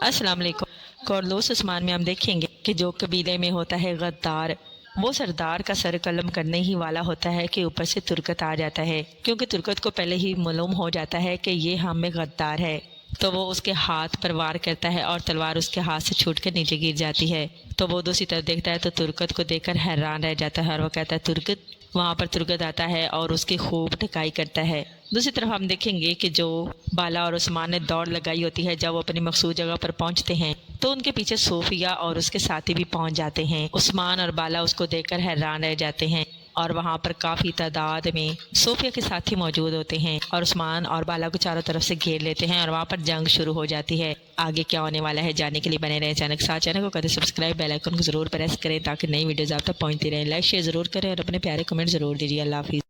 السلام علیکم۔ کورلوس عثمان میں ہم دیکھیں گے کہ جو قبیلے میں ہوتا ہے غدار، وہ سردار کا سر قلم کرنے ہی والا ہوتا ہے کہ اوپر سے ترکت آ جاتا ہے، کیونکہ ترکت کو پہلے ہی معلوم ہو جاتا ہے کہ یہ ہم میں غدار ہے، تو وہ اس کے ہاتھ پر وار کرتا ہے اور تلوار اس کے ہاتھ سے چھوٹ کر نیچے گر جاتی ہے۔ تو وہ دوسری طرف دیکھتا ہے تو ترکت کو دیکھ کر حیران رہ جاتا ہے اور وہ کہتا ہے ترکت۔ وہاں پر ترکت آتا ہے اور اس کی خوب ٹھکائی کرتا ہے۔ دوسری طرف ہم دیکھیں گے کہ جو بالا اور عثمان نے دوڑ لگائی ہوتی ہے، جب وہ اپنی مقصود جگہ پر پہنچتے ہیں تو ان کے پیچھے صوفیہ اور اس کے ساتھی بھی پہنچ جاتے ہیں۔ عثمان اور بالا اس کو دیکھ کر حیران رہ جاتے ہیں اور وہاں پر کافی تعداد میں صوفیہ کے ساتھی موجود ہوتے ہیں اور عثمان اور بالا کو چاروں طرف سے گھیر لیتے ہیں اور وہاں پر جنگ شروع ہو جاتی ہے۔ آگے کیا ہونے والا ہے جاننے کے لیے بنے رہیں چینل کے ساتھ۔ چینل کو کرتے سبسکرائب، بیل آئیکن کو ضرور پریس کریں تاکہ نئی ویڈیوز آپ تک پہنچتی رہیں۔ لائک شیئر ضرور کریں اور اپنے پیارے کمنٹ ضرور دیجیے۔ اللہ حافظ۔